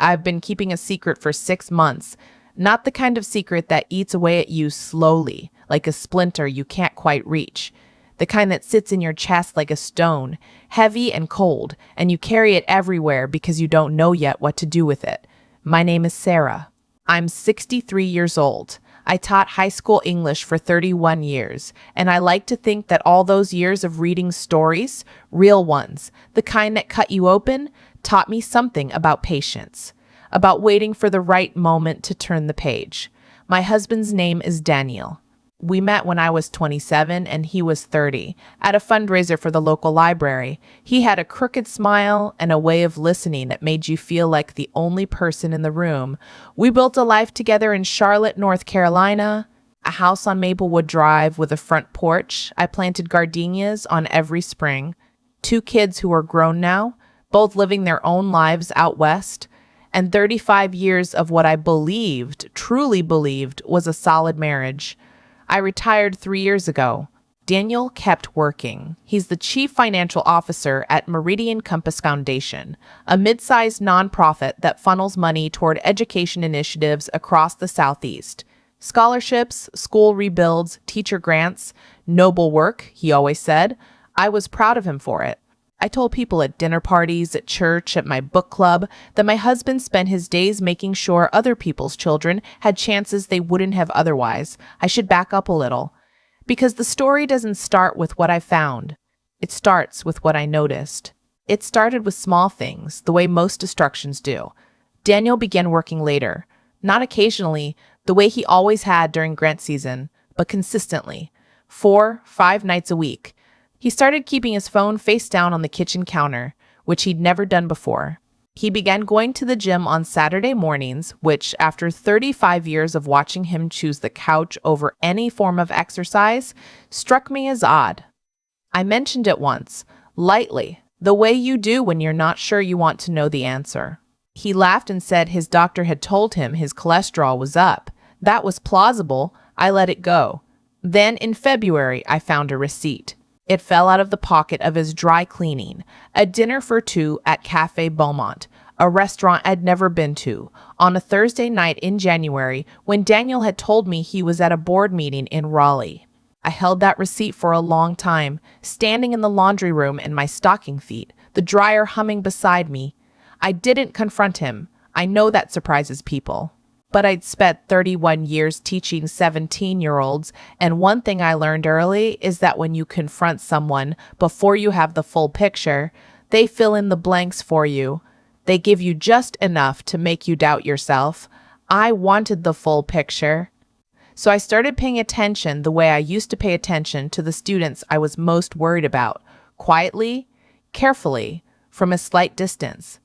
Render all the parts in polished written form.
I've been keeping a secret for 6 months. Not the kind of secret that eats away at you slowly, like a splinter you can't quite reach. The kind that sits in your chest like a stone, heavy and cold, and you carry it everywhere because you don't know yet what to do with it. My name is Sarah. I'm 63 years old. I taught high school English for 31 years, and I like to think that all those years of reading stories, real ones, the kind that cut you open, taught me something about patience, about waiting for the right moment to turn the page. My husband's name is Daniel. We met when I was 27 and he was 30 at a fundraiser for the local library. He had a crooked smile and a way of listening that made you feel like the only person in the room. We built a life together in Charlotte, North Carolina, a house on Maplewood Drive with a front porch. I planted gardenias on every spring. 2 kids who are grown now, both living their own lives out west, and 35 years of what I truly believed, was a solid marriage. I retired 3 years ago. Daniel kept working. He's the chief financial officer at Meridian Compass Foundation, a mid-sized nonprofit that funnels money toward education initiatives across the Southeast. Scholarships, school rebuilds, teacher grants, noble work, he always said. I was proud of him for it. I told people at dinner parties, at church, at my book club, that my husband spent his days making sure other people's children had chances they wouldn't have otherwise. I should back up a little. Because the story doesn't start with what I found. It starts with what I noticed. It started with small things, the way most destructions do. Daniel began working later. Not occasionally, the way he always had during grant season, but consistently. 4-5 nights a week. He started keeping his phone face down on the kitchen counter, which he'd never done before. He began going to the gym on Saturday mornings, which, after 35 years of watching him choose the couch over any form of exercise, struck me as odd. I mentioned it once, lightly, the way you do when you're not sure you want to know the answer. He laughed and said his doctor had told him his cholesterol was up. That was plausible. I let it go. Then, in February, I found a receipt. It fell out of the pocket of his dry cleaning, a dinner for 2 at Cafe Beaumont, a restaurant I'd never been to, on a Thursday night in January when Daniel had told me he was at a board meeting in Raleigh. I held that receipt for a long time, standing in the laundry room in my stocking feet, the dryer humming beside me. I didn't confront him. I know that surprises people. But I'd spent 31 years teaching 17-year-olds, and one thing I learned early is that when you confront someone before you have the full picture, they fill in the blanks for you. They give you just enough to make you doubt yourself. I wanted the full picture. So I started paying attention the way I used to pay attention to the students I was most worried about, quietly, carefully, from a slight distance.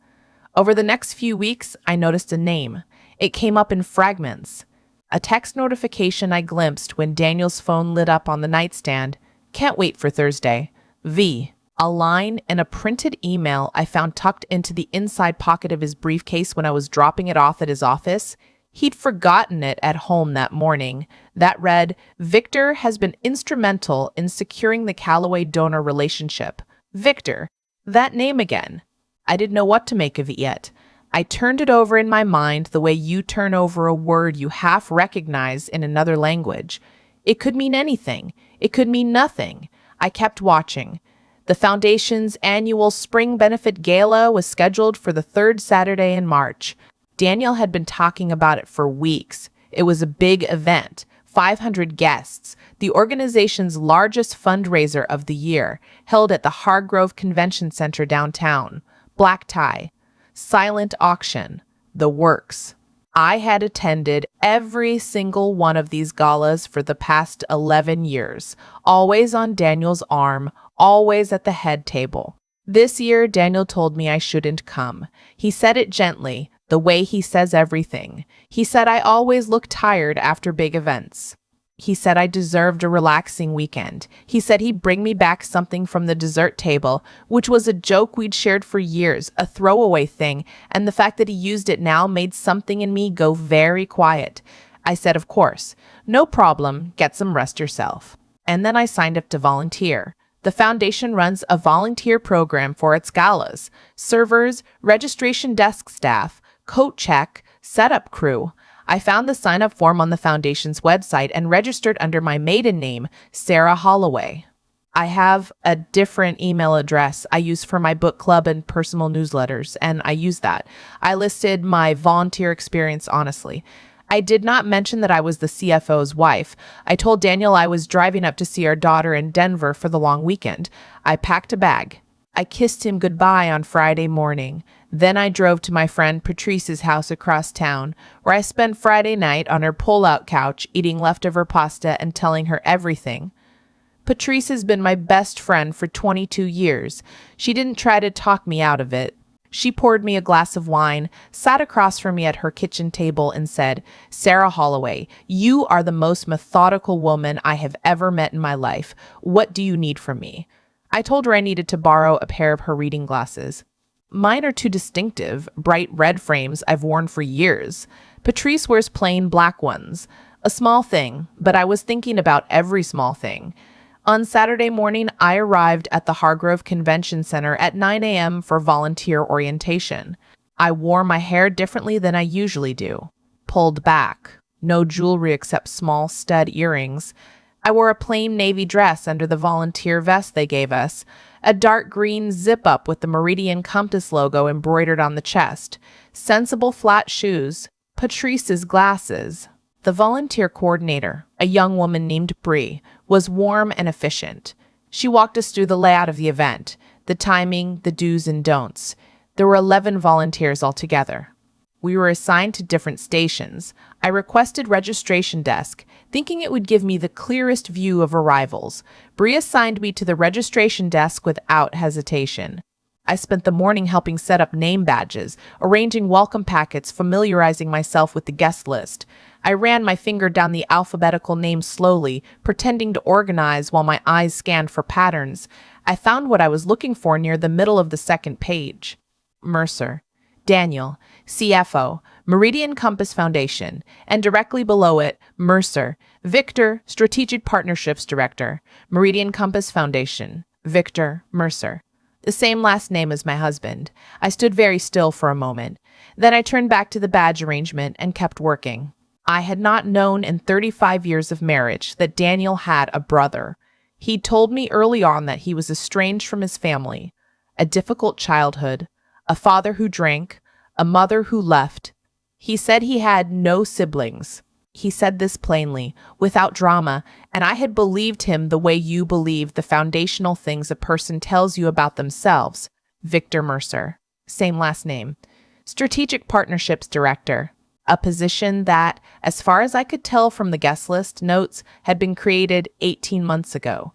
Over the next few weeks, I noticed a name. It came up in fragments. A text notification I glimpsed when Daniel's phone lit up on the nightstand. Can't wait for Thursday. V. A line and a printed email I found tucked into the inside pocket of his briefcase when I was dropping it off at his office. He'd forgotten it at home that morning. That read, Victor has been instrumental in securing the Callaway donor relationship. Victor. That name again. I didn't know what to make of it yet. I turned it over in my mind the way you turn over a word you half recognize in another language. It could mean anything. It could mean nothing. I kept watching. The Foundation's annual Spring Benefit Gala was scheduled for the 3rd Saturday in March. Daniel had been talking about it for weeks. It was a big event, 500 guests, the organization's largest fundraiser of the year, held at the Hargrove Convention Center downtown. Black tie. Silent auction, the works. I had attended every single one of these galas for the past 11 years, always on Daniel's arm, always at the head table. This year, Daniel told me I shouldn't come. He said it gently, the way he says everything. He said I always look tired after big events. He said I deserved a relaxing weekend. He said he'd bring me back something from the dessert table, which was a joke we'd shared for years, a throwaway thing, and the fact that he used it now made something in me go very quiet. I said, of course, no problem, get some rest yourself. And then I signed up to volunteer. The foundation runs a volunteer program for its galas. Servers, registration desk staff, Coat check. Setup crew. I found the sign-up form on the foundation's website and registered under my maiden name, Sarah Holloway. I have a different email address I use for my book club and personal newsletters, and I use that. I listed my volunteer experience honestly. I did not mention that I was the CFO's wife. I told Daniel I was driving up to see our daughter in Denver for the long weekend. I packed a bag. I kissed him goodbye on Friday morning. Then I drove to my friend Patrice's house across town, where I spent Friday night on her pull-out couch eating leftover pasta and telling her everything. Patrice has been my best friend for 22 years. She didn't try to talk me out of it. She poured me a glass of wine, sat across from me at her kitchen table, and said, "Sarah Holloway, you are the most methodical woman I have ever met in my life. What do you need from me?" I told her I needed to borrow a pair of her reading glasses. Mine are too distinctive, bright red frames I've worn for years. Patrice wears plain black ones. A small thing, but I was thinking about every small thing. On Saturday morning, I arrived at the Hargrove Convention Center at 9 a.m. for volunteer orientation. I wore my hair differently than I usually do. Pulled back. No jewelry except small stud earrings. I wore a plain navy dress under the volunteer vest they gave us, a dark green zip-up with the Meridian Compass logo embroidered on the chest, sensible flat shoes, Patrice's glasses. The volunteer coordinator, a young woman named Bree, was warm and efficient. She walked us through the layout of the event, the timing, the do's and don'ts. There were 11 volunteers altogether. We were assigned to different stations. I requested registration desk, thinking it would give me the clearest view of arrivals. Bree assigned me to the registration desk without hesitation. I spent the morning helping set up name badges, arranging welcome packets, familiarizing myself with the guest list. I ran my finger down the alphabetical names slowly, pretending to organize while my eyes scanned for patterns. I found what I was looking for near the middle of the second page. Mercer. Daniel, CFO, Meridian Compass Foundation, and directly below it, Mercer. Victor, Strategic Partnerships Director, Meridian Compass Foundation. Victor Mercer. The same last name as my husband. I stood very still for a moment. Then I turned back to the badge arrangement and kept working. I had not known in 35 years of marriage that Daniel had a brother. He told me early on that he was estranged from his family, a difficult childhood, a father who drank, a mother who left. He said he had no siblings. He said this plainly, without drama, and I had believed him the way you believe the foundational things a person tells you about themselves. Victor Mercer. Same last name. Strategic Partnerships Director. A position that, as far as I could tell from the guest list notes, had been created 18 months ago.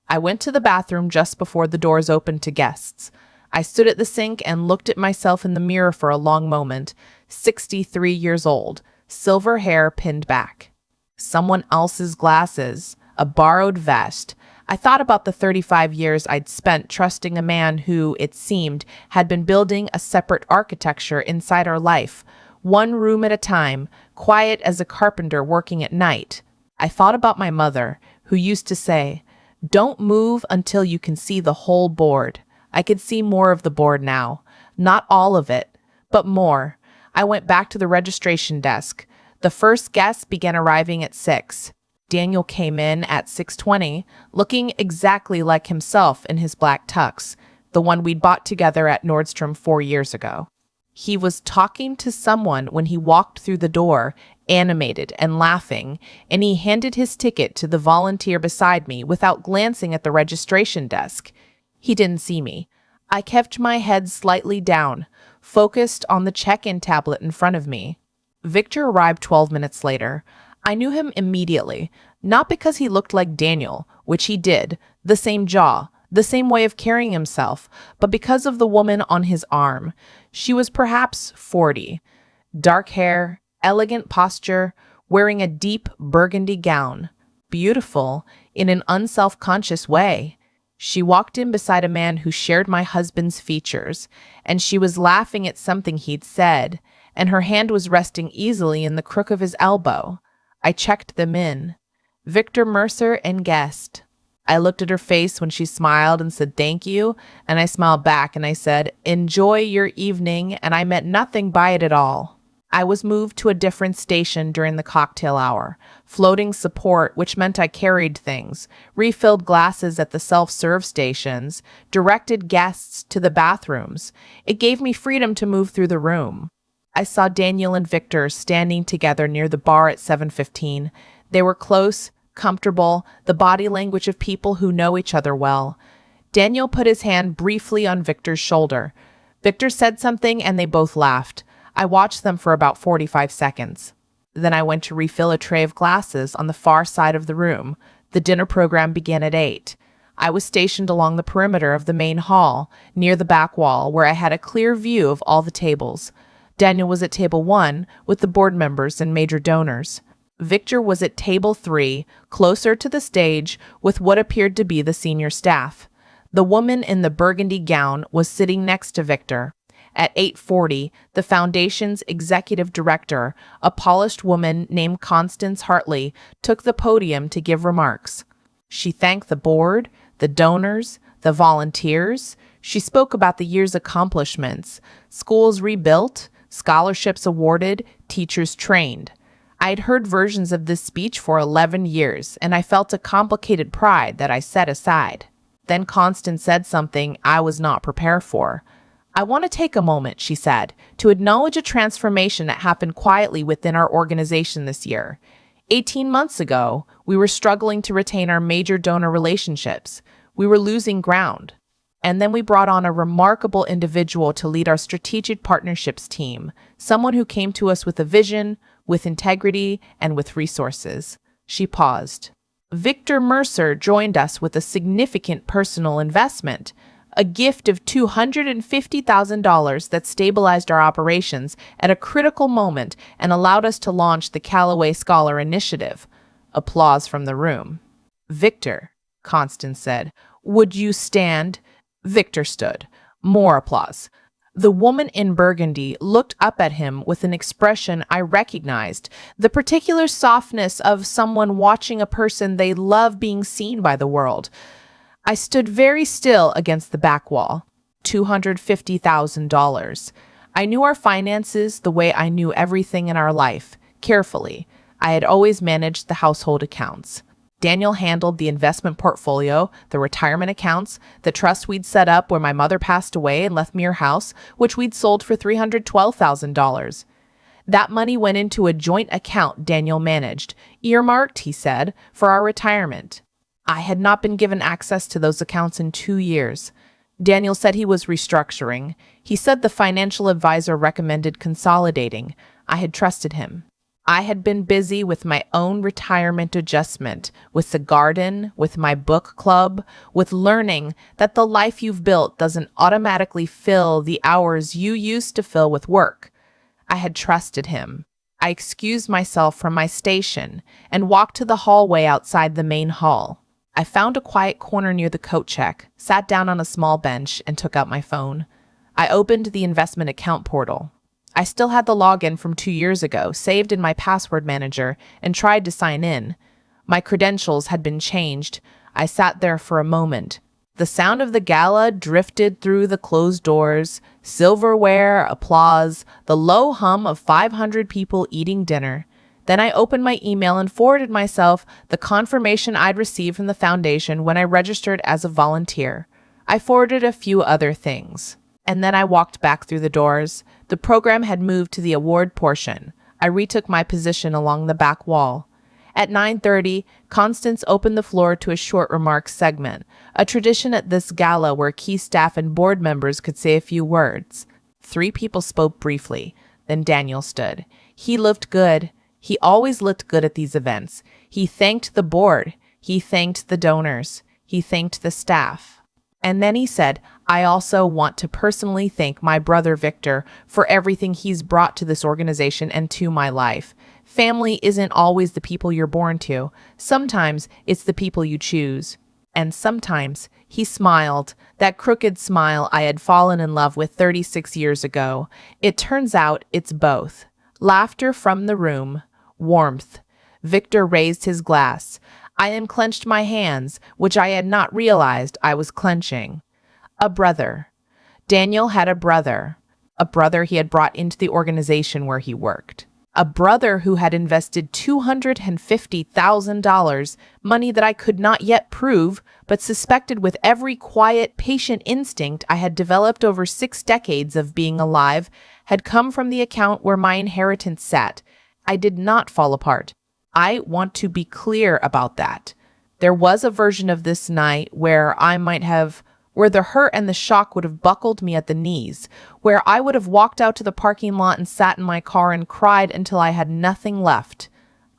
I went to the bathroom just before the doors opened to guests. I stood at the sink and looked at myself in the mirror for a long moment. 63 years old, silver hair pinned back. Someone else's glasses, a borrowed vest. I thought about the 35 years I'd spent trusting a man who, it seemed, had been building a separate architecture inside our life, one room at a time, quiet as a carpenter working at night. I thought about my mother, who used to say, "Don't move until you can see the whole board." I could see more of the board now. Not all of it, but more. I went back to the registration desk. The first guests began arriving at 6. Daniel came in at 6:20, looking exactly like himself in his black tux, the one we'd bought together at Nordstrom 4 years ago. He was talking to someone when he walked through the door, animated and laughing, and he handed his ticket to the volunteer beside me without glancing at the registration desk. He didn't see me. I kept my head slightly down, focused on the check-in tablet in front of me. Victor arrived 12 minutes later. I knew him immediately, not because he looked like Daniel, which he did, the same jaw, the same way of carrying himself, but because of the woman on his arm. She was perhaps 40. Dark hair, elegant posture, wearing a deep burgundy gown. Beautiful in an unself-conscious way. She walked in beside a man who shared my husband's features, and she was laughing at something he'd said, and her hand was resting easily in the crook of his elbow. I checked them in. Victor Mercer and guest. I looked at her face when she smiled and said, "Thank you." And I smiled back and I said, "Enjoy your evening." And I meant nothing by it at all. I was moved to a different station during the cocktail hour. Floating support, which meant I carried things, refilled glasses at the self-serve stations, directed guests to the bathrooms. It gave me freedom to move through the room. I saw Daniel and Victor standing together near the bar at 7:15. They were close, comfortable, the body language of people who know each other well. Daniel put his hand briefly on Victor's shoulder. Victor said something and they both laughed. I watched them for about 45 seconds. Then I went to refill a tray of glasses on the far side of the room. The dinner program began at 8. I was stationed along the perimeter of the main hall, near the back wall, where I had a clear view of all the tables. Daniel was at table 1 with the board members and major donors. Victor was at table 3, closer to the stage, with what appeared to be the senior staff. The woman in the burgundy gown was sitting next to Victor. At 8:40, the foundation's executive director, a polished woman named Constance Hartley, took the podium to give remarks. She thanked the board, the donors, the volunteers. She spoke about the year's accomplishments, schools rebuilt, scholarships awarded, teachers trained. I had heard versions of this speech for 11 years, and I felt a complicated pride that I set aside. Then Constance said something I was not prepared for. "I want to take a moment," she said, "to acknowledge a transformation that happened quietly within our organization this year. 18 months ago, we were struggling to retain our major donor relationships. We were losing ground. And then we brought on a remarkable individual to lead our strategic partnerships team, someone who came to us with a vision, with integrity, and with resources." She paused. "Victor Mercer joined us with a significant personal investment, a gift of $250,000 that stabilized our operations at a critical moment and allowed us to launch the Callaway Scholar Initiative." Applause from the room. "Victor," Constance said, "would you stand?" Victor stood. More applause. The woman in burgundy looked up at him with an expression I recognized, the particular softness of someone watching a person they love being seen by the world. I stood very still against the back wall. $250,000. I knew our finances the way I knew everything in our life, carefully. I had always managed the household accounts. Daniel handled the investment portfolio, the retirement accounts, the trust we'd set up when my mother passed away and left me her house, which we'd sold for $312,000. That money went into a joint account Daniel managed, earmarked, he said, for our retirement. I had not been given access to those accounts in 2 years. Daniel said he was restructuring. He said the financial advisor recommended consolidating. I had trusted him. I had been busy with my own retirement adjustment, with the garden, with my book club, with learning that the life you've built doesn't automatically fill the hours you used to fill with work. I had trusted him. I excused myself from my station and walked to the hallway outside the main hall. I found a quiet corner near the coat check, sat down on a small bench, and took out my phone. I opened the investment account portal. I still had the login from 2 years ago, saved in my password manager, and tried to sign in. My credentials had been changed. I sat there for a moment. The sound of the gala drifted through the closed doors, silverware, applause, the low hum of 500 people eating dinner. Then I opened my email and forwarded myself the confirmation I'd received from the foundation when I registered as a volunteer. I forwarded a few other things. And then I walked back through the doors. The program had moved to the award portion. I retook my position along the back wall. At 9:30, Constance opened the floor to a short remarks segment, a tradition at this gala where key staff and board members could say a few words. 3 people spoke briefly. Then Daniel stood. He looked good. He always looked good at these events. He thanked the board. He thanked the donors. He thanked the staff. And then he said, "I also want to personally thank my brother Victor for everything he's brought to this organization and to my life. Family isn't always the people you're born to. Sometimes it's the people you choose. And sometimes," he smiled, that crooked smile I had fallen in love with 36 years ago. "It turns out it's both." Laughter from the room. Warmth. Victor raised his glass. I unclenched my hands, which I had not realized I was clenching. A brother. Daniel had a brother he had brought into the organization where he worked. A brother who had invested $250,000, money that I could not yet prove, but suspected with every quiet, patient instinct I had developed over 6 decades of being alive, had come from the account where my inheritance sat. I did not fall apart. I want to be clear about that. There was a version of this night where the hurt and the shock would have buckled me at the knees, where I would have walked out to the parking lot and sat in my car and cried until I had nothing left.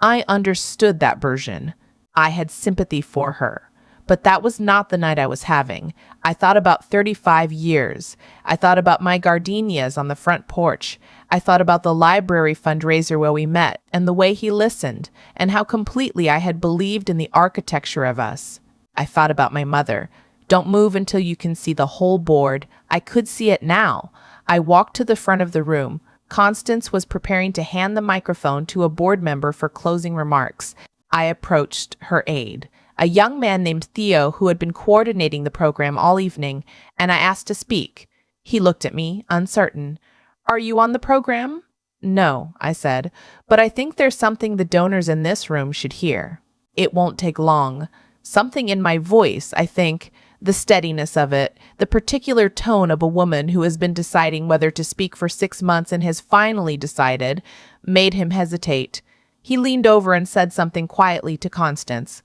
I understood that version. I had sympathy for her. But that was not the night I was having. I thought about 35 years. I thought about my gardenias on the front porch. I thought about the library fundraiser where we met, and the way he listened, and how completely I had believed in the architecture of us. I thought about my mother. Don't move until you can see the whole board. I could see it now. I walked to the front of the room. Constance was preparing to hand the microphone to a board member for closing remarks. I approached her aide, a young man named Theo who had been coordinating the program all evening, and I asked to speak. He looked at me, uncertain. "Are you on the program?" "No," I said, "but I think there's something the donors in this room should hear. It won't take long. Something in my voice, I think, the steadiness of it, the particular tone of a woman who has been deciding whether to speak for 6 months and has finally decided, made him hesitate. He leaned over and said something quietly to Constance.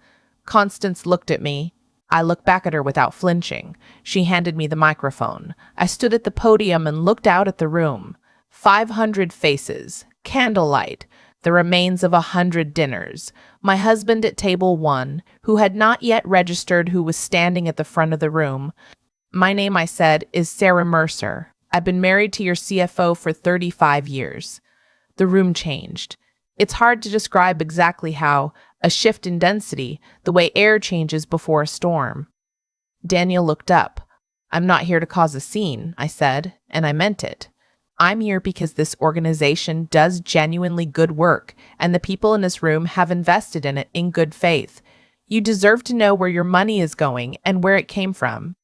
Constance looked at me. I looked back at her without flinching. She handed me the microphone. I stood at the podium and looked out at the room. 500 faces, candlelight, the remains of 100 dinners. My husband at table 1, who had not yet registered who was standing at the front of the room. "My name," I said, "is Sarah Mercer. I've been married to your CFO for 35 years. The room changed. It's hard to describe exactly how, a shift in density, the way air changes before a storm. Daniel looked up. "I'm not here to cause a scene," I said, and I meant it. "I'm here because this organization does genuinely good work, and the people in this room have invested in it in good faith. You deserve to know where your money is going and where it came from."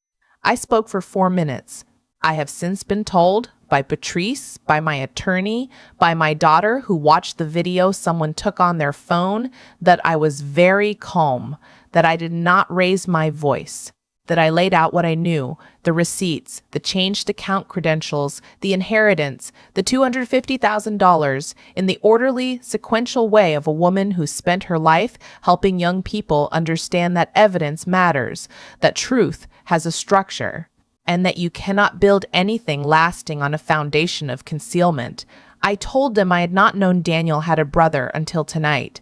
I spoke for 4 minutes. I have since been told, by Patrice, by my attorney, by my daughter who watched the video someone took on their phone, that I was very calm, that I did not raise my voice, that I laid out what I knew, the receipts, the changed account credentials, the inheritance, the $250,000, in the orderly, sequential way of a woman who spent her life helping young people understand that evidence matters, that truth has a structure, and that you cannot build anything lasting on a foundation of concealment. I told them I had not known Daniel had a brother until tonight.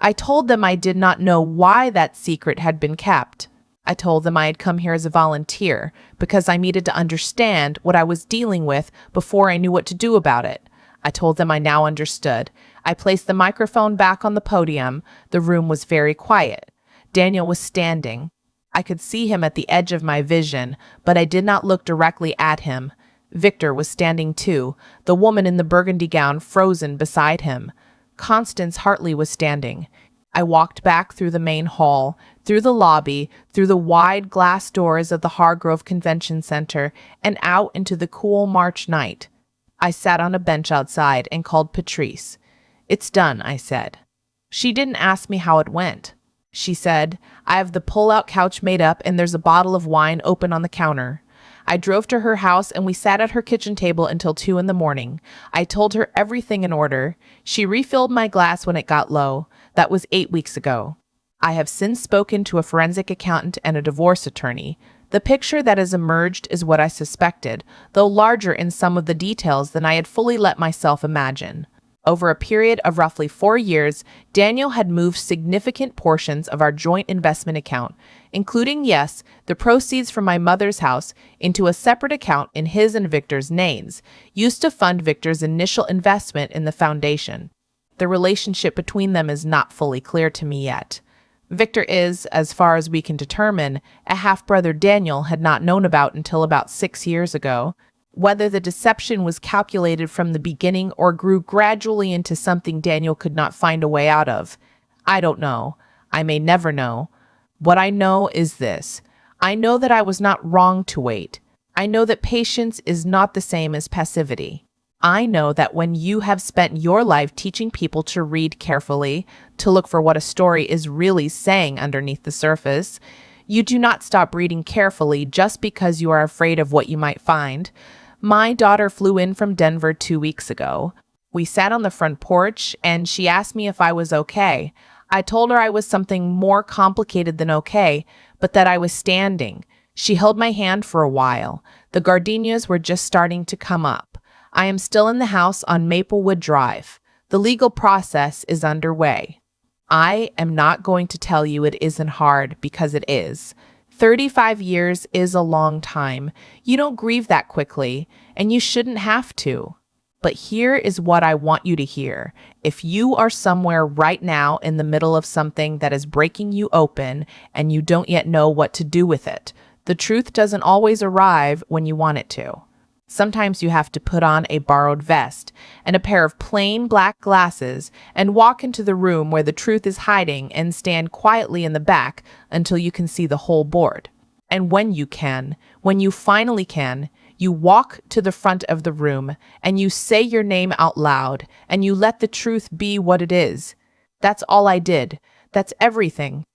I told them I did not know why that secret had been kept. I told them I had come here as a volunteer because I needed to understand what I was dealing with before I knew what to do about it. I told them I now understood. I placed the microphone back on the podium. The room was very quiet. Daniel was standing. I could see him at the edge of my vision, but I did not look directly at him. Victor was standing too, the woman in the burgundy gown frozen beside him. Constance Hartley was standing. I walked back through the main hall, through the lobby, through the wide glass doors of the Hargrove Convention Center, and out into the cool March night. I sat on a bench outside and called Patrice. "It's done," I said. She didn't ask me how it went. She said, "I have the pull-out couch made up and there's a bottle of wine open on the counter." I drove to her house and we sat at her kitchen table until 2 a.m. I told her everything in order. She refilled my glass when it got low. That was 8 weeks ago. I have since spoken to a forensic accountant and a divorce attorney. The picture that has emerged is what I suspected, though larger in some of the details than I had fully let myself imagine. Over a period of roughly 4 years, Daniel had moved significant portions of our joint investment account, including, yes, the proceeds from my mother's house, into a separate account in his and Victor's names, used to fund Victor's initial investment in the foundation. The relationship between them is not fully clear to me yet. Victor is, as far as we can determine, a half-brother Daniel had not known about until about 6 years ago. Whether the deception was calculated from the beginning or grew gradually into something Daniel could not find a way out of, I don't know. I may never know. What I know is this. I know that I was not wrong to wait. I know that patience is not the same as passivity. I know that when you have spent your life teaching people to read carefully, to look for what a story is really saying underneath the surface, you do not stop reading carefully just because you are afraid of what you might find. My daughter flew in from Denver 2 weeks ago. We sat on the front porch and she asked me if I was okay. I told her I was something more complicated than okay, but that I was standing. She held my hand for a while. The gardenias were just starting to come up. I am still in the house on Maplewood Drive. The legal process is underway. I am not going to tell you it isn't hard because it is. 35 years is a long time. You don't grieve that quickly, and you shouldn't have to. But here is what I want you to hear. If you are somewhere right now in the middle of something that is breaking you open and you don't yet know what to do with it, the truth doesn't always arrive when you want it to. Sometimes you have to put on a borrowed vest and a pair of plain black glasses and walk into the room where the truth is hiding and stand quietly in the back until you can see the whole board. And when you finally can, you walk to the front of the room and you say your name out loud and you let the truth be what it is. That's all I did. That's everything.